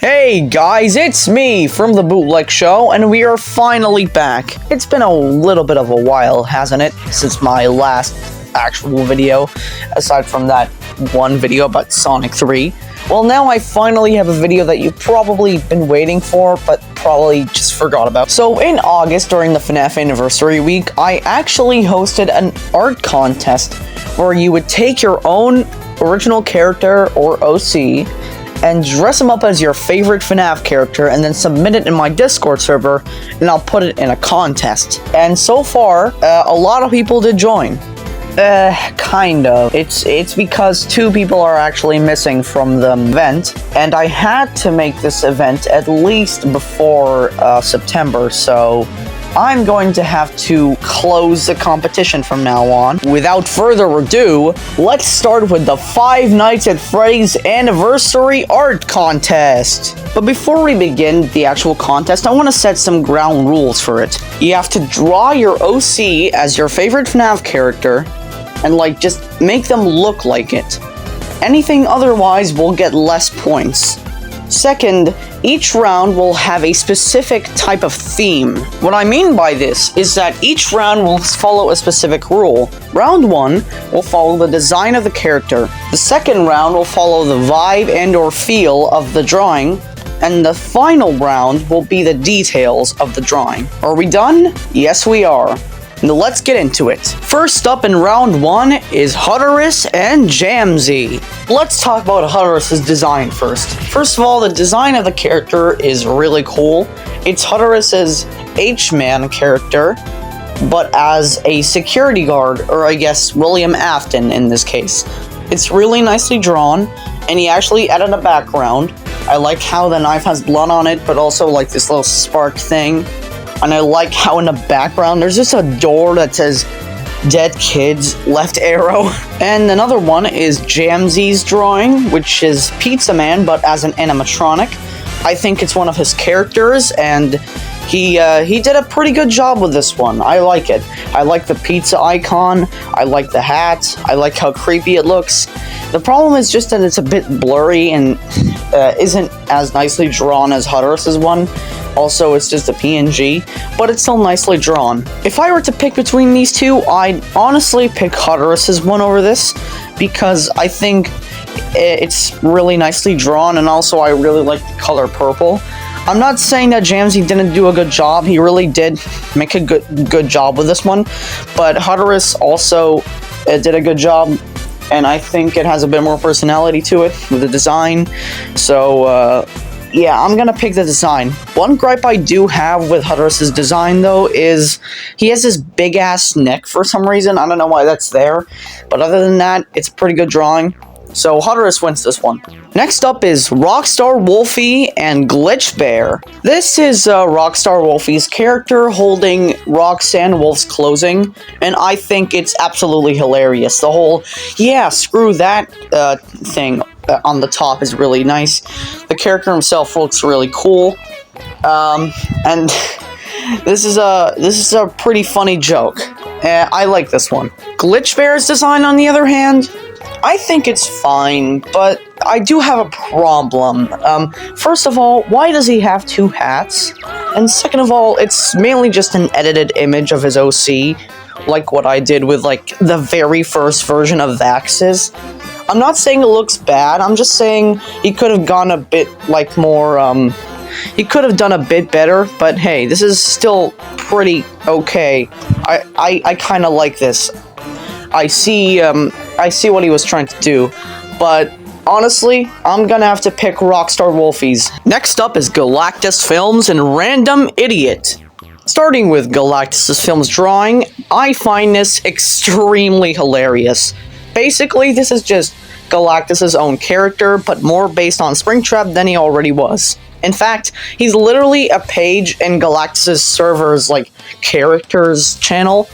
Hey guys, it's me from the Bootleg Show, and we are finally back. It's been a little bit of a while, hasn't it, since my last actual video, aside from that one video about Sonic 3. Well, now I finally have a video that you've probably been waiting for, but probably just forgot about. So in August, during the FNAF Anniversary Week, I actually hosted an art contest where you would take your own original character or OC and dress them up as your favorite FNAF character and then submit it in my Discord server, and I'll put it in a contest. And so far, a lot of people did join. Kind of. It's because two people are actually missing from the event, and I had to make this event at least before September, so I'm going to have to close the competition from now on. Without further ado, let's start with the Five Nights at Freddy's Anniversary Art Contest. But before we begin the actual contest, I want to set some ground rules for it. You have to draw your OC as your favorite FNAF character, and just make them look like it. Anything otherwise will get less points. Second, each round will have a specific type of theme. What I mean by this is that each round will follow a specific rule. Round 1 will follow the design of the character. The second round will follow the vibe and or feel of the drawing. And the final round will be the details of the drawing. Are we done? Yes, we are. Now let's get into it. First up in round 1 is Hutterus and Jamsy. Let's talk about Hutterus' design first. First of all, the design of the character is really cool. It's Hutterus' H-Man character, but as a security guard, or I guess William Afton in this case. It's really nicely drawn, and he actually added a background. I like how the knife has blood on it, but also this little spark thing. And I like how in the background there's just a door that says Dead Kids, left arrow. And another one is Jamsy's drawing, which is Pizza Man, but as an animatronic. I think it's one of his characters, and he did a pretty good job with this one. I like it. I like the pizza icon, I like the hat, I like how creepy it looks. The problem is just that it's a bit blurry and isn't as nicely drawn as Hutterus' one. Also, it's just a PNG, but it's still nicely drawn. If I were to pick between these two, I'd honestly pick Hutterus' one over this, because I think it's really nicely drawn, and also I really like the color purple. I'm not saying that Jamsy didn't do a good job. He really did make a good job with this one, but Hutterus also did a good job, and I think it has a bit more personality to it with the design. So, yeah, I'm gonna pick the design. One gripe I do have with Hutterus' design, though, is he has this big-ass neck for some reason. I don't know why that's there, but other than that, it's a pretty good drawing. So Hutterus wins this one. Next up is Rockstar Wolfie and Glitch Bear. This is Rockstar Wolfie's character holding Roxanne Wolf's clothing, and I think it's absolutely hilarious. The whole, yeah, screw that thing on the top is really nice. The character himself looks really cool, and this is a pretty funny joke. I like this one. Glitch Bear's design, on the other hand, I think it's fine, but I do have a problem. First of all, why does he have two hats? And second of all, it's mainly just an edited image of his OC, like what I did with, the very first version of Vax's. I'm not saying it looks bad, I'm just saying he could have gone a bit, more, he could have done a bit better, but hey, this is still pretty okay. I kinda like this. I see what he was trying to do, but honestly, I'm gonna have to pick Rockstar Wolfies. Next up is Galactus Films and Random Idiot. Starting with Galactus Films drawing, I find this extremely hilarious. Basically, this is just Galactus' own character, but more based on Springtrap than he already was. In fact, he's literally a page in Galactus' server's, characters channel.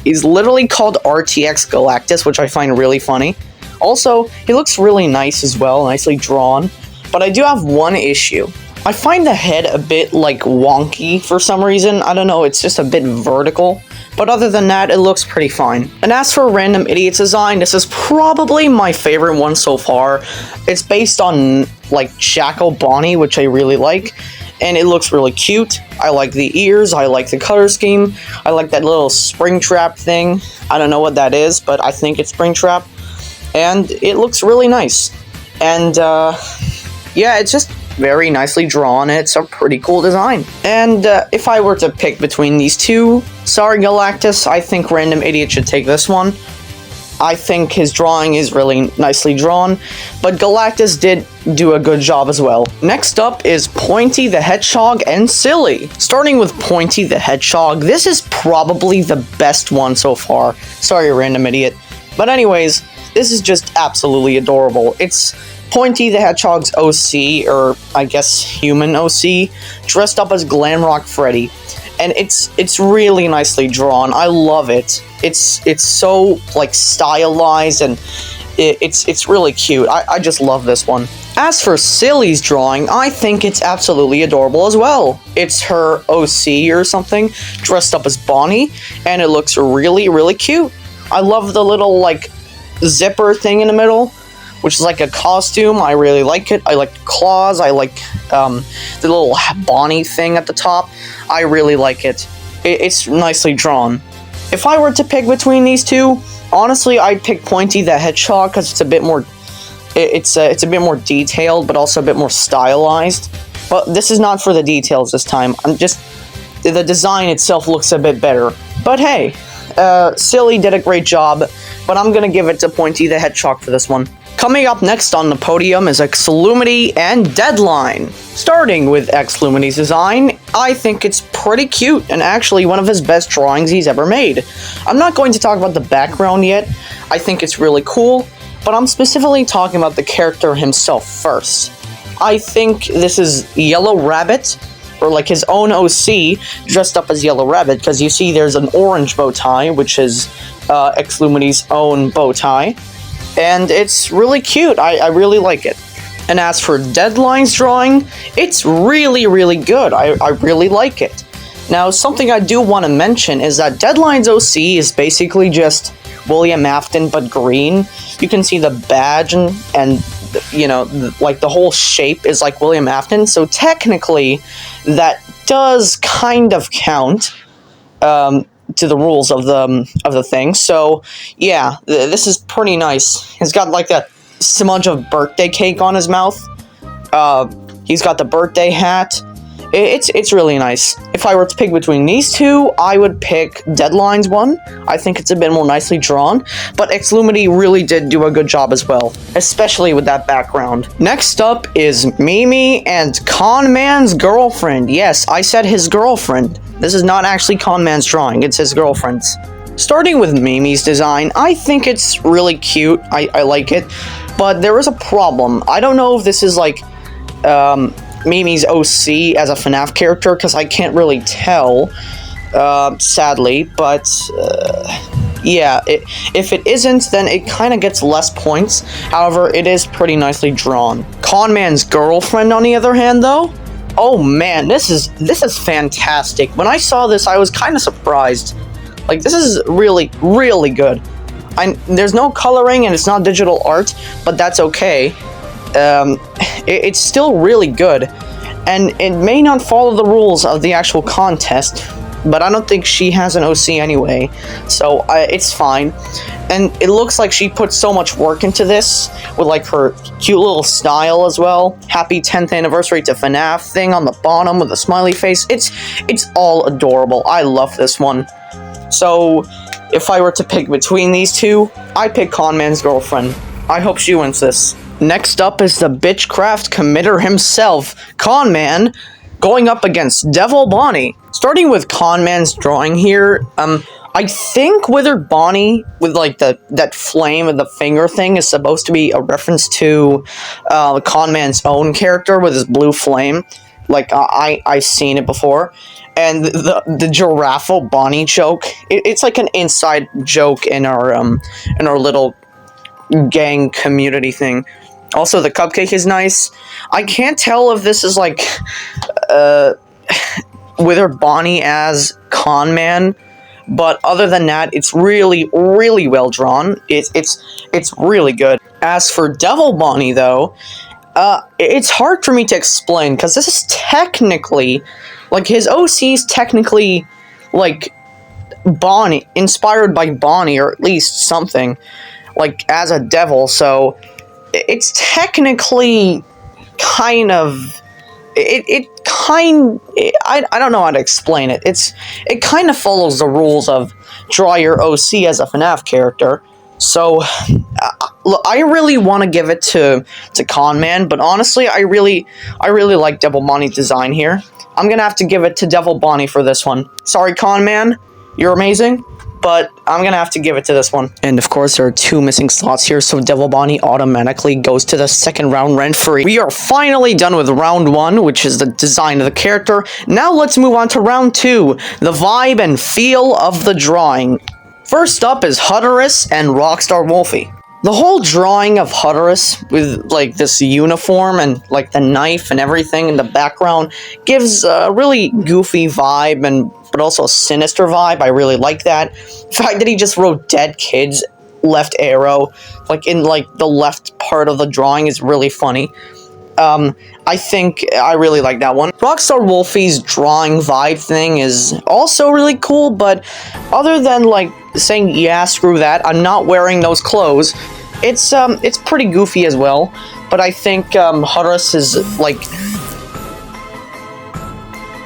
He's literally called RTX Galactus, which I find really funny. Also, he looks really nice as well, nicely drawn. But I do have one issue. I find the head a bit, wonky for some reason. I don't know, it's just a bit vertical. But other than that, it looks pretty fine. And as for Random Idiot's design, this is probably my favorite one so far. It's based on, like, Jackal Bonnie, which I really like. And it looks really cute. I like the ears, I like the color scheme, I like that little Springtrap thing. I don't know what that is, but I think it's Springtrap. And it looks really nice. And, yeah, it's just very nicely drawn. It's a pretty cool design. And if I were to pick between these two, sorry Galactus, I think Random Idiot should take this one. I think his drawing is really nicely drawn, but Galactus did do a good job as well. Next up is Pointy the Hedgehog and Silly. Starting with Pointy the Hedgehog, this is probably the best one so far. Sorry, Random Idiot. But anyways, this is just absolutely adorable. It's Pointy the Hedgehog's OC, or I guess human OC, dressed up as Glamrock Freddy. And it's really nicely drawn. I love it. It's so, like, stylized, and it's really cute. I just love this one. As for Silly's drawing, I think it's absolutely adorable as well. It's her OC or something, dressed up as Bonnie, and it looks really, really cute. I love the little, like, zipper thing in the middle, which is like a costume. I really like it. I like the claws. I like the little Bonnie thing at the top. I really like it. It's nicely drawn. If I were to pick between these two, honestly, I'd pick Pointy the Hedgehog because it's a bit more. It's a bit more detailed, but also a bit more stylized. But this is not for the details this time. The design itself looks a bit better. But hey, Silly did a great job. But I'm gonna give it to Pointy the Hedgehog for this one. Coming up next on the podium is Xlumity and Deadline. Starting with Xlumity's design, I think it's pretty cute and actually one of his best drawings he's ever made. I'm not going to talk about the background yet. I think it's really cool, but I'm specifically talking about the character himself first. I think this is Yellow Rabbit, or like his own OC, dressed up as Yellow Rabbit, because you see there's an orange bow tie, which is Xlumity's own bow tie. And it's really cute. I really like it. And as for Deadline's drawing, it's really, really good. I really like it. Now, something I do want to mention is that Deadline's OC is basically just William Afton, but green. You can see the badge and you know, like the whole shape is like William Afton. So technically, that does kind of count. To the rules of the thing. So yeah, this is pretty nice. He's got like that smudge of birthday cake on his mouth. He's got the birthday hat. It's really nice. If I were to pick between these two, I would pick Deadline's one. I think it's a bit more nicely drawn, but Xlumity really did do a good job as well, especially with that background. Next up is Memee and Conmans Girlfriend. Yes, I said his girlfriend. This is not actually Conman's drawing, it's his girlfriend's. Starting with Memee's design, I think it's really cute. I like it, but there is a problem. I don't know if this is like Memee's OC as a FNAF character, because I can't really tell, sadly, but yeah, if it isn't, then it kind of gets less points. However, it is pretty nicely drawn. Conman's Girlfriend, on the other hand, though, oh man, this is fantastic. When I saw this, I was kind of surprised. Like, this is really, really good. There's no coloring and it's not digital art, but that's okay. It's still really good, and it may not follow the rules of the actual contest, but I don't think she has an OC anyway, so it's fine. And it looks like she put so much work into this, with like her cute little style as well. Happy 10th anniversary to FNAF thing on the bottom with a smiley face. It's all adorable. I love this one. So if I were to pick between these two, I'd pick Conman's Girlfriend. I hope she wins this. Next up is the Bitchcraft committer himself, Conman, going up against Devil Bonnie. Starting with Conman's drawing here, I think Withered Bonnie, with like that flame of the finger thing, is supposed to be a reference to Conman's own character with his blue flame. Like, I've seen it before. And the giraffe Bonnie joke, it's like an inside joke in our little gang community thing. Also, the cupcake is nice. I can't tell if this is like Withered Bonnie as Conman, but other than that, it's really, really well drawn. It's really good. As for Devil Bonnie, though, it's hard for me to explain, because this is technically, like, his OC's technically, like, Bonnie, inspired by Bonnie, or at least something, like, as a devil, so it's technically kind of, I don't know how to explain it. It kind of follows the rules of draw your OC as a FNAF character. So, look, I really want to give it to Conman, but honestly, I really like Devil Bonnie's design here. I'm gonna have to give it to Devil Bonnie for this one. Sorry, Conman, you're amazing, but I'm gonna have to give it to this one. And of course, there are 2 missing slots here, so Devil Bonnie automatically goes to the second round rent-free. We are finally done with round 1, which is the design of the character. Now let's move on to round 2, the vibe and feel of the drawing. First up is Hutterus and Rockstar Wolfie. The whole drawing of Hutterus with, like, this uniform and, like, the knife and everything in the background gives a really goofy vibe, but also a sinister vibe. I really like that. The fact that he just wrote dead kids, left arrow, like, in, like, the left part of the drawing is really funny. I think I really like that one. Rockstar Wolfie's drawing vibe thing is also really cool, but other than, like, saying, yeah, screw that, I'm not wearing those clothes, it's pretty goofy as well, but I think, Hutterus is, like...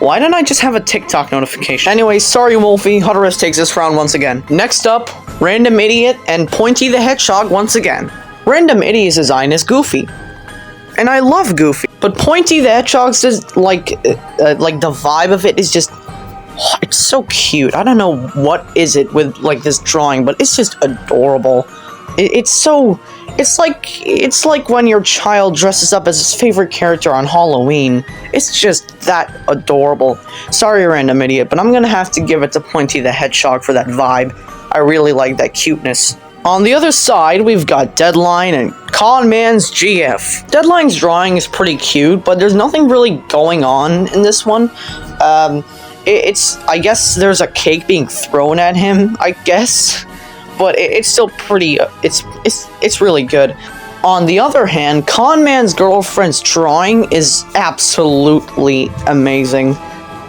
Why didn't I just have a TikTok notification? Anyway, sorry Wolfie, Hutterus takes this round once again. Next up, Random Idiot and Pointy the Hedgehog once again. Random Idiot's design is goofy, and I love Goofy, but Pointy the Hedgehog's just, like the vibe of it is just... It's so cute. I don't know what is it with, like, this drawing, but it's just adorable. It's like when your child dresses up as his favorite character on Halloween. It's just that adorable. Sorry, Random Idiot, but I'm gonna have to give it to Pointy the Hedgehog for that vibe. I really like that cuteness. On the other side, we've got Deadline and Conmans GF. Deadline's drawing is pretty cute, but there's nothing really going on in this one. I guess there's a cake being thrown at him, I guess, but it's still pretty, it's really good. On the other hand, Conman's Girlfriend's drawing is absolutely amazing,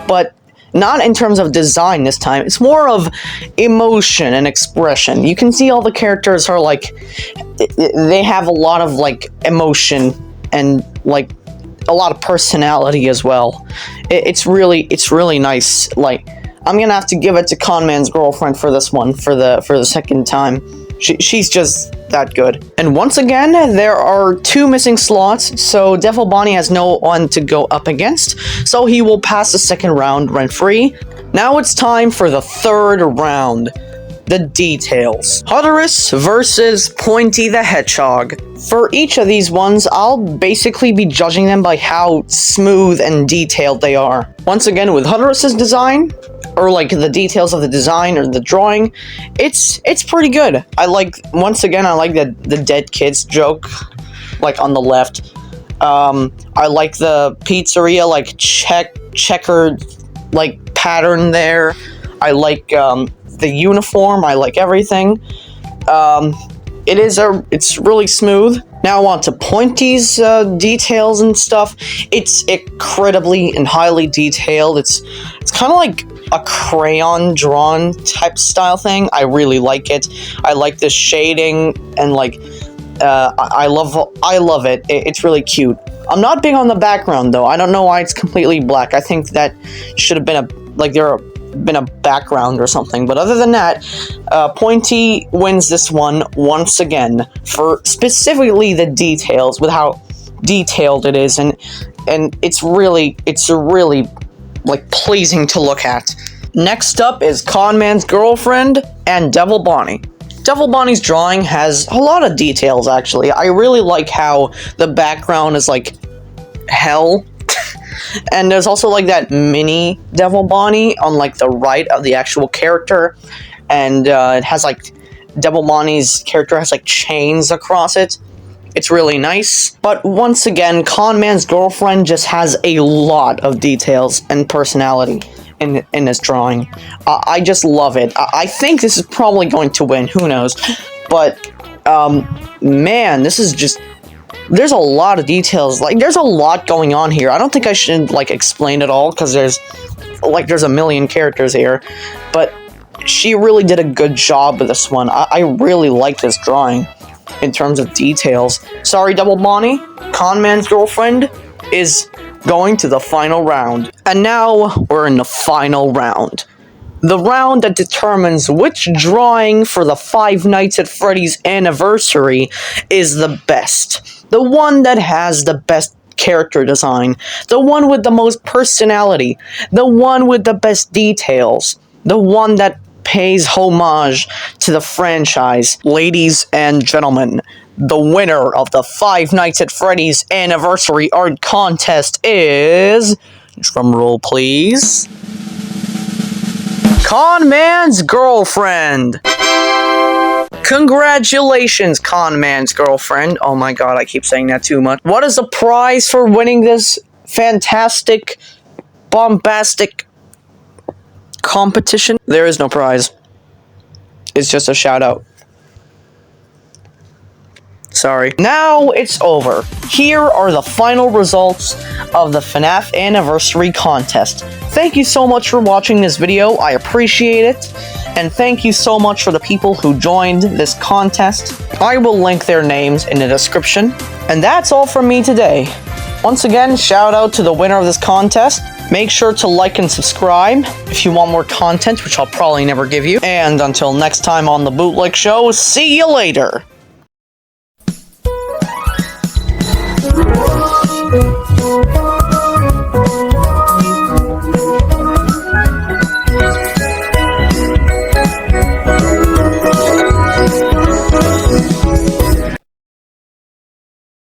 but not in terms of design this time. It's more of emotion and expression. You can see all the characters are, like, they have a lot of, like, emotion and, like, a lot of personality as well. It's really nice. Like, I'm gonna have to give it to Conman's Girlfriend for this one, for the second time. She's just that good. And once again, there are 2 missing slots, so Devil Bonnie has no one to go up against, so he will pass the second round rent-free. Now it's time for the third round. The details. Hutterus versus Pointy the Hedgehog. For each of these ones, I'll basically be judging them by how smooth and detailed they are. Once again, with Hutterus's design, or, like, the details of the design or the drawing, it's pretty good. Once again, I like the dead kids joke, like, on the left. I like the pizzeria, like, checkered, like, pattern there. I like, the uniform, I like everything. It's really smooth. Now on to Pointy's details and stuff. It's incredibly and highly detailed. It's kind of like a crayon drawn type style thing. I really like it. I like the shading and, like, I love it. It's really cute. I'm not big on the background though. I don't know why it's completely black. I think that should have been been a background or something, but other than that, Pointy wins this one once again for specifically the details, with how detailed it is, and it's really like pleasing to look at. Next up is Conman's Girlfriend and Devil Bonnie. Devil Bonnie's drawing has a lot of details, actually. I really like how the background is like hell. And there's also, like, that mini Devil Bonnie on, like, the right of the actual character. And it has, like, Devil Bonnie's character has, like, chains across it. It's really nice. But once again, Conman's Girlfriend just has a lot of details and personality. in this drawing. I just love it. I think this is probably going to win. Who knows? But man, this is just. There's a lot of details. Like, there's a lot going on here. I don't think I should like explain it all because there's a million characters here. But she really did a good job with this one. I really like this drawing in terms of details. Sorry, Double Bonnie. Conmans Girlfriend is going to the final round. And now we're in the final round. The round that determines which drawing for the Five Nights at Freddy's anniversary is the best. The one that has the best character design. The one with the most personality. The one with the best details. The one that pays homage to the franchise. Ladies and gentlemen, the winner of the Five Nights at Freddy's anniversary art contest is... drumroll please... Conmans Girlfriend! Congratulations, Conmans Girlfriend. Oh my god, I keep saying that too much. What is the prize for winning this fantastic, bombastic competition? There is no prize. It's just a shout out. Sorry. Now it's over. Here are the final results of the FNAF Anniversary Contest. Thank you so much for watching this video. I appreciate it. And thank you so much for the people who joined this contest. I will link their names in the description. And that's all from me today. Once again, shout out to the winner of this contest. Make sure to like and subscribe if you want more content, which I'll probably never give you. And until next time on The Bootleg Show, see you later!